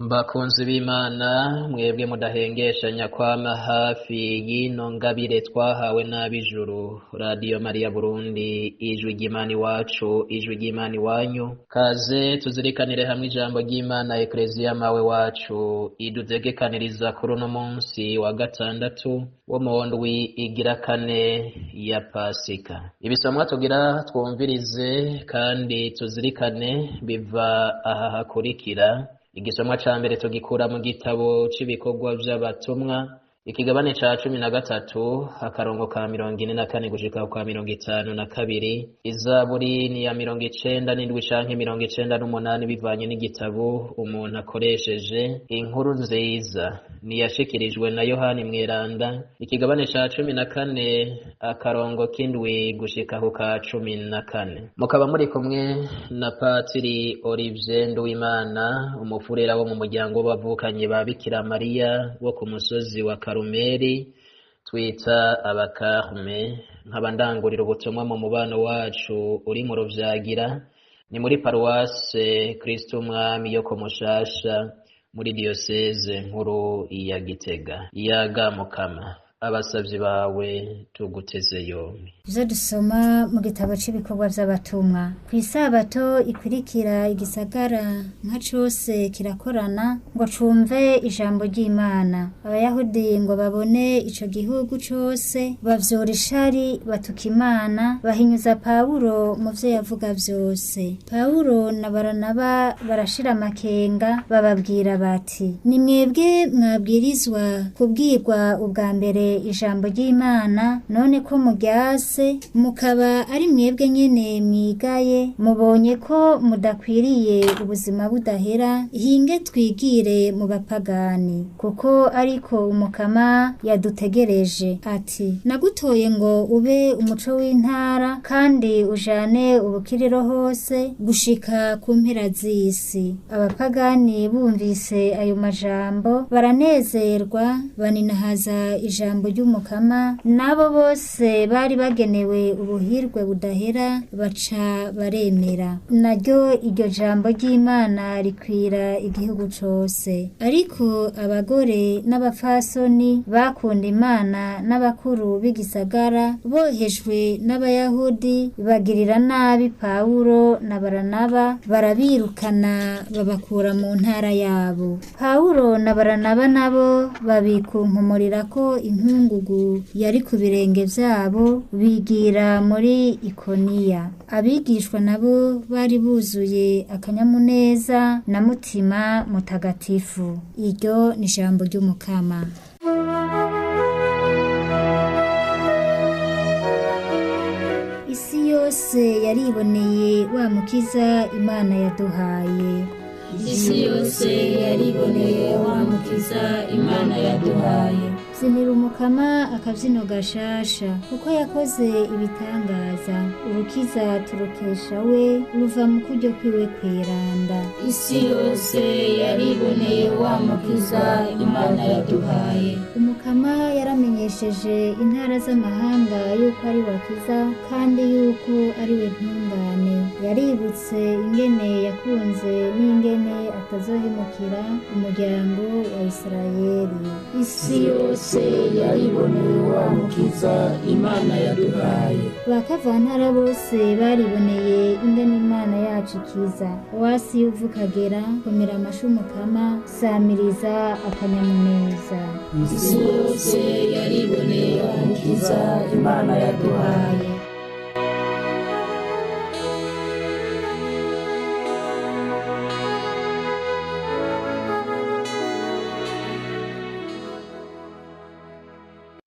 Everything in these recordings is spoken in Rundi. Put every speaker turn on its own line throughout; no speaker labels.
Bakunzi b'Imana, mwebwe mudahengeshanya kwama hafi y'ino ngabire twahawe n'ab'ijuru, Radio Maria Burundi, ijwi ry'Imana iwacu, ijwi ry'Imana iwanyu. Kaze tuzirikanire hamwe ijambo ry'Imana, Ekleziya mawe wacu idutegekaniriza kuri uno munsi wa gatandatu wo mu ndwi igira kane ya Pasika. Ibisomwa tugira twumvirize kandi tuzirikane biva aha hakurikira. Igisomwa ca mbere tugikura mu gitabo c'ibikorwa vy'abatumwa, ikigabane ca 13 akarongo ka 44 gushika kwa 52. Izaburi ni ya 97 canke 98 bivanye n'igitabo umuntu akoresheje. Inkuru nziza ni yashikirijwe na Yohani Mweranda, ikigabane ca 14 akarongo k'indwi gushika ku ka 14. Mukaba muri kumwe na Patiri Olivier Nduwimana, umufurera wo mu muryango w'abavukanye ba Bikira Mariya wo ku musozi wa Karumeli twita abakarme. Nkaba ndangurira ubutumwa mu mubano wacu uri mu Ruvyagira, ni muri paruwase Kristo Umwami yo ku Mushasha muri diocese nkuru ya Gitega. Yaga Mukama, abasavyi bawe tuguteze yombi.
Izo dusoma mu gitabo c'ibikorwa vy'abatumwa. Kw'isabato ikurikira igisagara nka cose kirakorana ngo cumve ijambo ry'Imana. Abayahudi ngo babone ico gihugu cose bavyora ishari, batuka Imana, bahinyuza Pawulo mu vyo yavuga vyose. Pawulo na Baranaba barashira amakenga, bababwira bati: ni mwebwe mwabwirizwa kubwirwa ubwa mbere ijambo ry'Imana, none ko muryase mukaba ari mwebwe nyene mwigaye, mubonye ko mudakwiriye ubuzima budahera, hinge twigire mu bapagani. Kuko ariko Umukama yadutegereje ati: nagutoye ngo ube umuco w'intara kandi ujane ubukiriro hose gushika ku mpera z'isi. Abapagani bumvise ayo majambo baranezerwa, baninahaza ijambo ry'Umukama, nabo bose bari bagenewe ubuhirwe budahera baca baremera. Naryo iryo jambo ry'Imana rikwira igihugu cose. Ariko abagore n'abafasoni bakunda Imana n'abakuru b'igisagara bohejwe n'Abayahudi bagirira nabi Pawulo na Baranaba, barabirukana babakura mu ntara yabo. Pawulo na Baranaba nabo babikunkumurira ko inkungugu yari ku birenge vyabo, bigira muri Ikoniya. Abigishwa nabo bari buzuye akanyamuneza na mutima mutagatifu. Iryo ni ijambo ry'Umukama. Isi yose yariboneye wa mukiza Imana yaduhaye.
Isi yose yariboneye wa mukiza Imana yaduhaye.
Zinira Umukama akavyino gashasha, kuko yakoze ibitangaza. Urukiza turukesha we, ruva mu kuryo kwiwe kweranda.
Isi yose yariboneye wa mukiza Imana yaduhaye.
Umukama yaramenyesheje intara z'amahanga yuko ari wakiza kandi yuko ari we ntungane. Yaributse ingene yakunze n'ingene atazohemukira umuryango wa Isirayeli.
Isi yose yariboneye wa mukiza Imana yaduhaye.
Bakavantara bose bariboneye ingene Imana yacu ikiza. Wasi uvukagera, komera amashu Umukama, samiriza akanyamuneza.
Isi yose yariboneye wa mukiza Imana yaduhaye.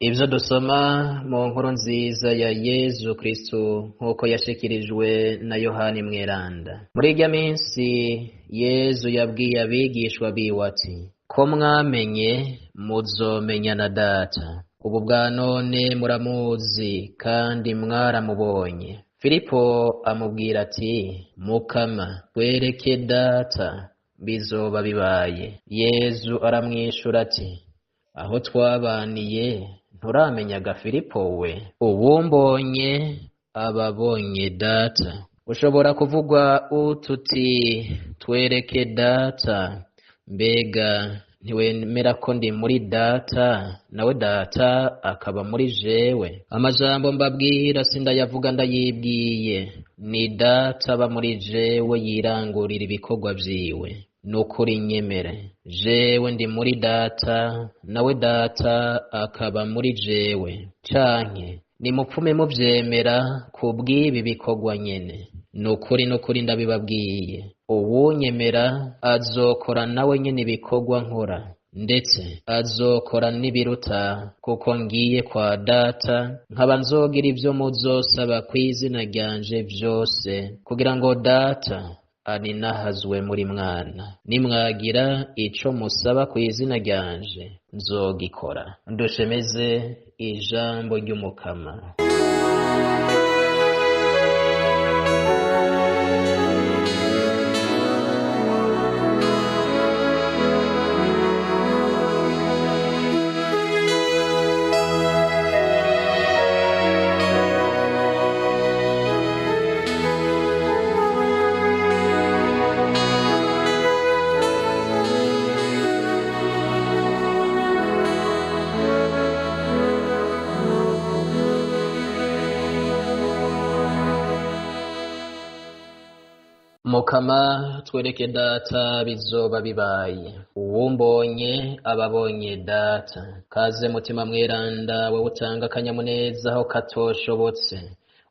Ivyo dusoma mu nkuru nziza ya Yezu Kristo nk'uko yashikirijwe na Yohani Mweranda. Muri irya minsi Yezu yabwiye abigishwa biwe ati: ko mwamenye muzomenya na Data. Ubu bwa none muramuzi kandi mwaramubonye. Filipo amubwira ati: Mukama, twereke Data, bizoba bibaye. Yezu aramwishura ati: aho twabaniye nturamenyaga Filipo we? Uwumbonye ababonye Data. Ushobora kuvugwa ututi twereke Data, mbega ntiwemera ko ndi muri data nawe data akaba muri jewe? Amajambo mbabwira sindayavuga ndayibwiye, ni data aba muri jewe yirangurira ibikorwa vyiwe. Nukuri nyemere, jewe ndi muri data nawe data akaba muri jewe, canke nimupfume muvyemera kubw'ibi bikorwa nyene. Nukuri ndabibabwiye, uwunyemera azokora nawe nyene ibikorwa nkora, ndetse azokora n'ibiruta, kuko ngiye kwa data nkaba nzogira ivyo muzosaba kw'izina ryanje vyose, kugira ngo data aninahazwe muri mwana. Nimwagira ico musaba kw'izina ryanje nzogikora. Dushemeze ijambo ry'Umukama. Mukama twereke data bizoba bibaye, uwumbonye ababonye data. Kaze mutima mweranda wowe utanga akanyamuneza aho katoshobotse,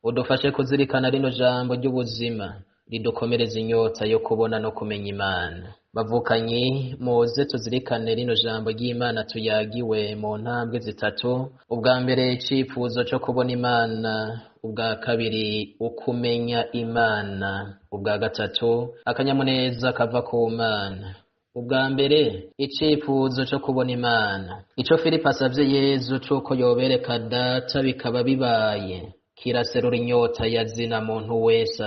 udufashe kuzirikana rino jambo ry'ubuzima ridukomereza inyota yo kubona no kumenya Imana. Bavukanyi muze tuzirikane rino jambo ry'Imana tuyagiwe mu ntambwe zitatu. Ubwa mbere icifuzo cyo kubona Imana, ubwa kabiri ukumenya Imana, ubwa gatatu akanyamuneza kava ku Mana. Ubwa mbere icifuzo cyo kubona Imana, ico Filipo asavye Yezu cuko yobereka data bikaba bibaye, kiraserura inyota ya zina muntu wese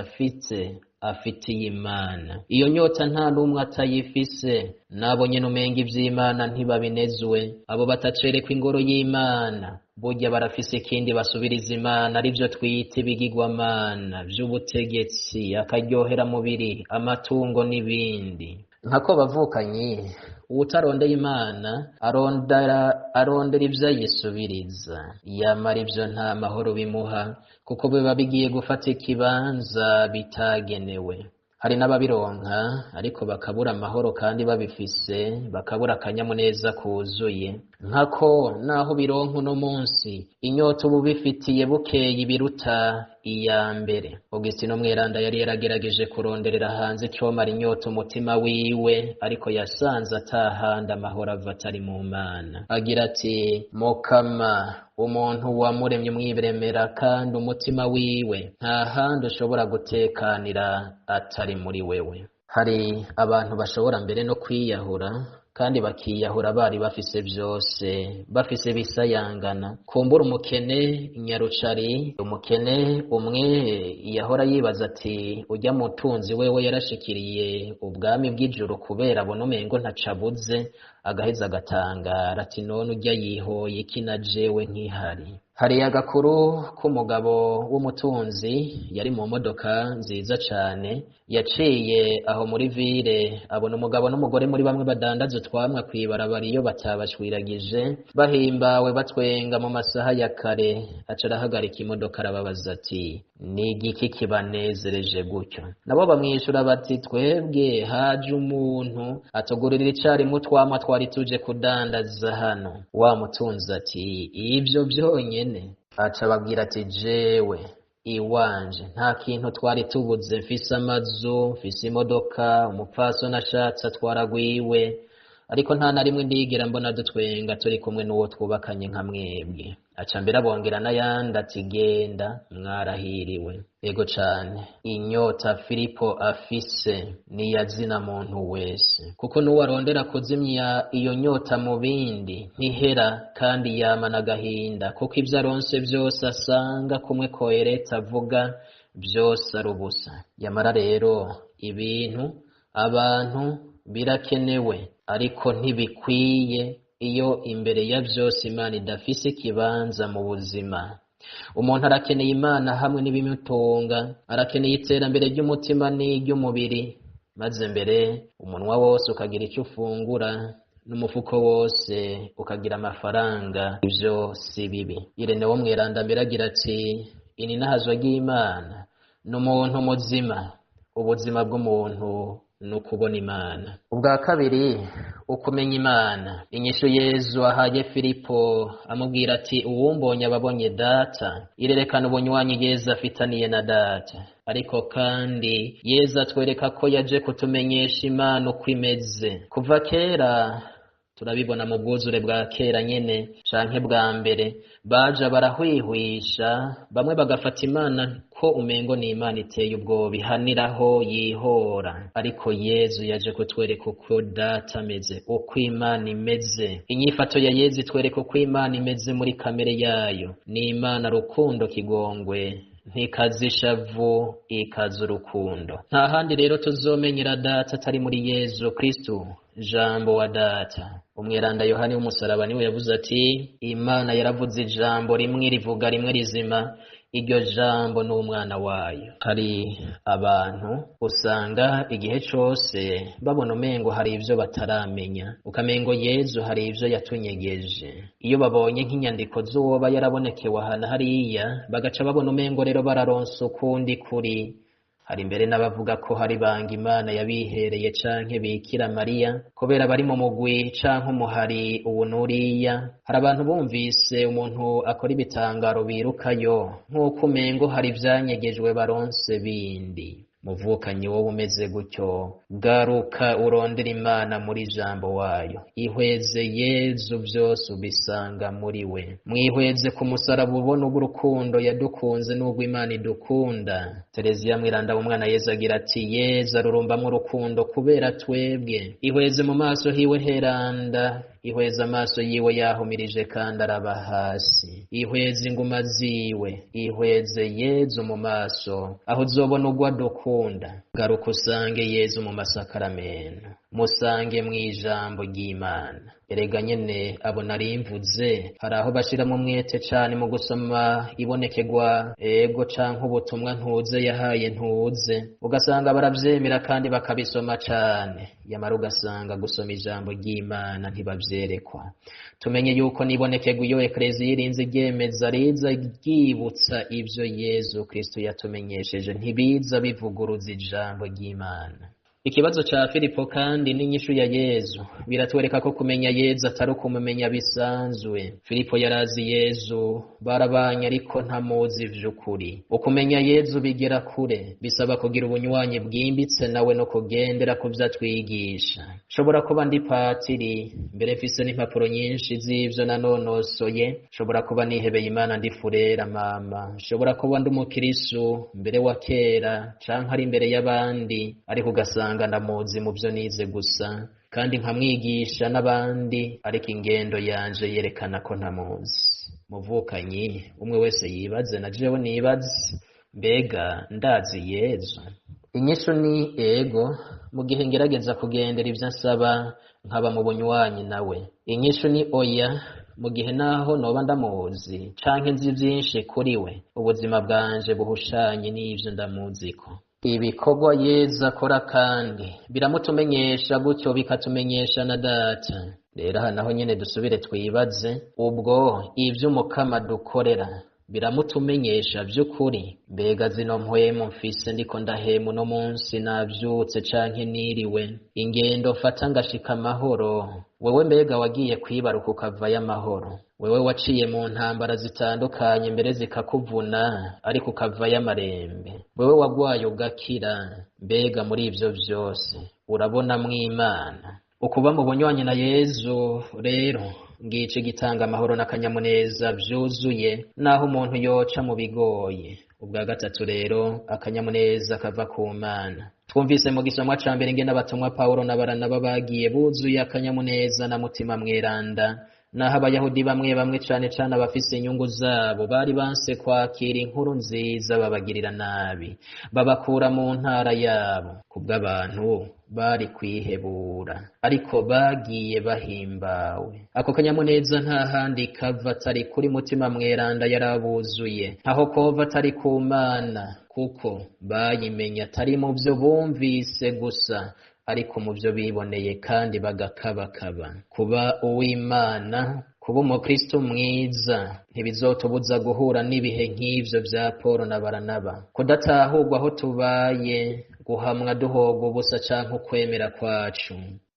afitiye Imana. Iyo nyota nta numwe atayifise, nabo nyene umenga ivy'Imana ntibabinezwe. Abo batacerekwa ingoro y'Imana burya barafise ikindi basubiriza Imana, arivyo twita ibigirwamana vy'ubutegetsi, akaryohera mubiri, amatungo n'ibindi. Nkako bavukanyi, uwutarondeye Imana arondera ivyo ayisubiriza, yamara ivyo nta mahoro bimuha, kuko biba bigiye gufata ikibanza bitagenewe. Hari n'ababironka ariko bakabura amahoro kandi babifise, bakabura akanyamuneza kuzuye. Nkako naho bironka uno munsi, inyota ubu bifitiye bukeye ibiruta iya mbere. Augustino mweranda yari yaragerageje kuronderera hanze icomara inyota umutima wiwe, ariko yasanze atahandi amahoro ava atari mu Mana. Agira ati, Mukama umuntu wamuremye umwiremera, kandi umutima wiwe nta handi ushobora gutekanira atari muri wewe. Hari abantu bashobora mbere no kwiyahura, kandi bakiyahura bari bafise vyose, bafise bisayangana. Kumbura umukene nyarucari, umukene umwe yahora yibaza ati urya mutunzi wewe yarashikiriye ubwami bw'ijuru kubera abona umengo ntacabuze, agaheza agatangara ati none urya yihoye iki na jewe nkihari. Hari agakuru k'umugabo w'umutunzi yari mu modoka nziza cane, yaciye aho muri ville abona umugabo n'umugore muri bamwe badandaza utwamwa kw'ibarabara iyo batabashwiragije, bahimbawe batwenga mu masaha ya kare. Aca arahagarika imodoka arababaza ati, ni igiki kibanezereje gutyo? Nabo bamwishura bati, twebwe haje umuntu atugurira icarimwe utwamwa twari tuje kudandaza hano. Wa mutunzi ati, ivyo vyonyene? Aca ababwira ati, jewe iwanje nta kintu twari tubuze, mfise amazu, mfise imodoka, umupfasoni ashatse atwaragwiwe, ariko nta na rimwe ndigera mbona dutwenga turi kumwe n'uwo twubakanye nka mwebwe. Aca mbere abongera n'ayandi ati, genda mwarahiriwe. Ego cane, inyota Filipo afise ni ya zina muntu wese, kuko n'uwo arondera kuzimya iyo nyota mu bindi ntihera, kandi yamana agahinda, kuko ivyo aronse vyose asanga kumwe kohereta avuga vyose ari ubusa. Yamara rero ibintu, abantu birakenewe, ariko ntibikwiye iyo imbere ya vyose Imana idafise ikibanza mu buzima. Umuntu arakeneye Imana hamwe n'ibimutunga, arakeneye iterambere ry'umutima n'iry'umubiri, maze mbere umunwa wose ukagira icyo ufungura n'umufuko wose ukagira amafaranga. Ivyo si bibi. Irene wo mweranda mbere agira ati ininahazwa ry'Imana n'umuntu muzima. Ubuzima bw'umuntu ni ukubona Imana. Ubwa kabiri, ukumenya Imana. Inyishu Yezu ahaye Filipo amubwira ati uwumbonye ababonye Data. Irerekana ubunywanyi Yezu afitaniye na Data. Ariko kandi Yezu atwereka ko yaje kutumenyesha Imana uko imeze. Kuva kera turabibona mu bwuzure bwa kera nyene canke bwa mbere, baja barahwihwisha, bamwe bagafata Imana ko umengo ni Imana iteye ubwoba ihaniraho yihora. Ariko Yezu yaje kutwereka uko Data ameze, uko Imana imeze. Inyifato ya Yezu itwereka uko Imana imeze muri kamere yayo. Ni Imana rukundo kigongwe, ntikazi ishavu, ikazi urukundo. Nta handi rero tuzomenyera Data atari muri Yezu Kristu, Jambo wa Data. Umweranda Yohani w'umusaraba niwe yavuze ati Imana yaravuze ijambo rimwe rivuga rimwe rizima, iryo jambo ni umwana wayo. Hari abantu usanga igihe cose babona umengo hari ivyo bataramenya, ukamengo Yezu hari ivyo yatunyegeje. Iyo babonye nk'inyandiko z'uwoba yarabonekewe ahantu hariya, bagaca babona umengo rero bararonse ukundi kuri. Hari mbere n'abavuga ko hari banga Imana yabihereye canke Bikira Mariya kubera bari mu mugwi canke umuhari ubu nuriya. Hari abantu bumvise umuntu akora ibitangaro birukayo nk'uko umengo hari ivyanyegejwe baronse bindi. Muvukanyi wowe umeze gutyo, garuka urondera Imana muri jambo wayo. Ihweze Yezu vyose ubisanga muri we. Mwihweze ku musaraba ubona urukundo yadukunze n'ubwo Imana idukunda. Tereziya Mweranda w'umwana Yezu agira ati Yezu arurumbamwo urukundo kubera twebwe. Ihweze mu maso hiwe heranda, ihweze amaso yiwe yahumirije kandi araba hasi. Ihweze inguma ziwe, ihweze Yezu mu maso, aho uzobona ugwa dukunda. Garuka usange Yezu mu masakaramento, musange mw'ijambo ry'Imana. Erega nyene abo narimvuze hari aho bashiramwo umwete cane mu gusoma ibonekerwa ego canke ubutumwa ntuze yahaye ntuze, ugasanga baravyemera kandi bakabisoma cane, yamara ugasanga gusoma ijambo ry'Imana ntibavyerekwa. Tumenye yuko nibonekerwa iyo Ekleziya irinze ryemeza riza ryibutsa ivyo Yezu Kristo yatumenyesheje, ntibiza bivuguruza ijambo ry'Imana. Ikibazo ca Filipo kandi n'inyishu ya Yezu biratwereka ko kumenya Yezu atari ukumumenya bisanzwe. Filipo yarazi Yezu, barabanye ariko ntamuzi vy'ukuri. Ukumenya Yezu bigera kure, bisaba kugira ubunywanyi bwimbitse nawe no kugendera ku vyo atwigisha. Shobora kuba ndi patiri, mbere mfise n'impapuro nyinshi z'ivyo nanonosoye. Shobora kuba nihebeye Imana ndi furera mama. Shobora kuba ndi umukirisu mbere wa kera canke ari imbere y'abandi, ariko ugasanga ndamuzi mu byo nize gusa kandi nkamwigisha n'abandi, ariko ingendo yanje yerekana ko ntamuzi. Muvukanyi umwe wese yibaze na jewe nibaze, mbega ndazi Yezu? Inyishu ni ego, mu gihe ngerageza kugendera ivyo nsaba nkaba mu bunywanyi nawe. Inyishu ni oya, mu gihe naho noba ndamuzi canke nzi vyinshi kuri we, ubuzima bwanje buhushanye n'ivyo ndamuziko. Ibikorwa Yezu akora kandi biramutumenyesha, gutyo bikatumenyesha na Data. Rero aha naho nyene dusubire twibaze, ubwo ivyo Umukama dukorera biramutumenyesha vy'ukuri? Mbega zino mpwemu mfise ndiko ndahema uno munsi navyutse canke niriwe, ingendo mfata ngashika amahoro, wewe mbega wagiye kwibaruka ukavayo amahoro? Wewe waciye mu ntambara zitandukanye mbere zikakuvuna ariko ukavayo amarembe? Wewe wagwaye ugakira, mbega muri ivyo vyose urabona mw'Imana? Ukuba mu bunywanyi na Yezu rero ngice gitanga amahoro n'akanyamuneza vyuzuye, naho umuntu yoca mu bigoye. Ubwa gatatu rero akanyamuneza kava ku Mana. Twumvise mu gisomwa ca mbere ingene abatumwa Pawulo na Baranaba bagiye buzuye akanyamuneza na mutima mweranda, naho abayahudi bamwe bamwe cane cane abafise inyungu zabo bari banse kwakira inkuru nziza babagirira nabi, babakura mu ntara yabo. Kubw'abantu bari kwihebura, ariko bagiye bahimbawe. Ako kanyamuneza nta handi kava atari kuri Mutima Mweranda yarabuzuye, aho kova atari ku Mana, kuko bayimenye atari mu vyo bumvise gusa, ariko mu vyo biboneye kandi bagakabakaba. Kuba uw'Imana, kuba umukristo mwiza, ntibizotubuza guhura n'ibihe nk'ivyo vya Pawulo na Baranaba, kudatahurwa aho tubaye, guhamwa duhoga ubusa canke ukwemera kwacu.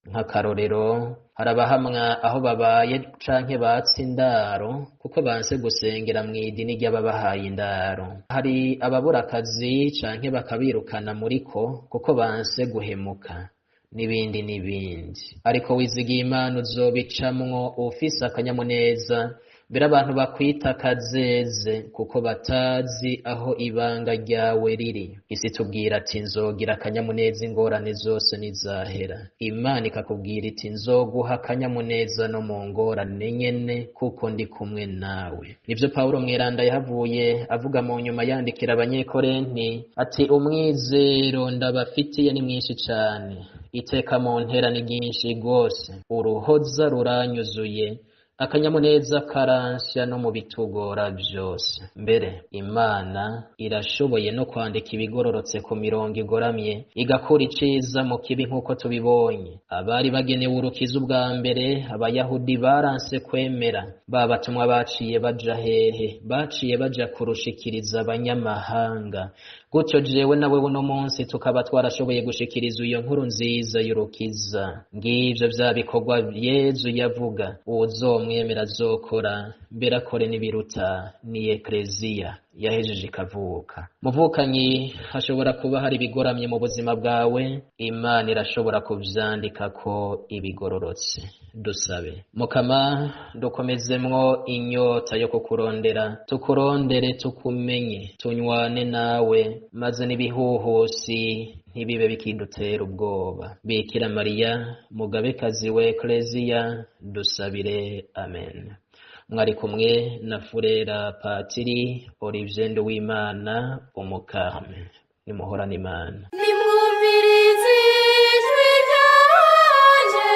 Nk'akarorero, hari abahamwa aho babaye canke batse indaro kuko banse gusengera mw'idini ry'ababahaye indaro. Hari ababura akazi canke bakabirukana muriko kuko banse guhemuka, n'ibindi n'ibindi. Ariko wizigiye Imana uzobicamwo ufise akanyamuneza, mbere abantu bakwita akazeze kuko batazi aho ibanga ryawe riri. Isi tubwira ati nzogira akanyamuneza ingorane zose nizahera. Imana ikakubwira iti nzoguha akanyamuneza no mu ngorane nyene kuko ndi kumwe nawe. Nivyo Pawulo Mweranda yahavuye avuga mu nyuma yandikira Abanyekorenti ati umwizero ndabafitiye ni mwinshi cane, iteka mu ntera ni ryinshi gose, uruhoza ruranyuzuye, akanyamuneza karansya no mu bitugora vyose. Mbere Imana irashoboye no kwandika ibigororotse ku mirongo igoramye, igakura iciza mu kibi nk'uko tubibonye. Abari bagenewe urukiza ubwa mbere, abayahudi baranse kwemera, babatumwa baciye baja hehe? Baciye baja kurushikiriza abanyamahanga. Gutyo jewe nawe uno munsi tukaba twarashoboye gushikiriza iyo nkuru nziza y'urukiza. Ngivyo vya bikorwa Yezu yavuga uwuzomwemera azokora, mbere akore n'ibiruta, ni ekleziya yahejeje ikavuka. Muvukanyi, hashobora kuba hari ibigoramye mu buzima bwawe, Imana irashobora kuvyandikako ibigororotse. Dusabe. Mukama, dukomezemwo inyota yo kukurondera, tukurondere tukumenye, tunywane nawe, maze n'ibihuhusi ntibibe bikidutera ubwoba. Bikira Mariya, mugabekazi we ekleziya, dusabire. Amen. Mwari kumwe na Furera Patiri Olivier Nduwimana, umukarme. Nimuhorane Imana.
Nimwumvirize ijwi ryanje,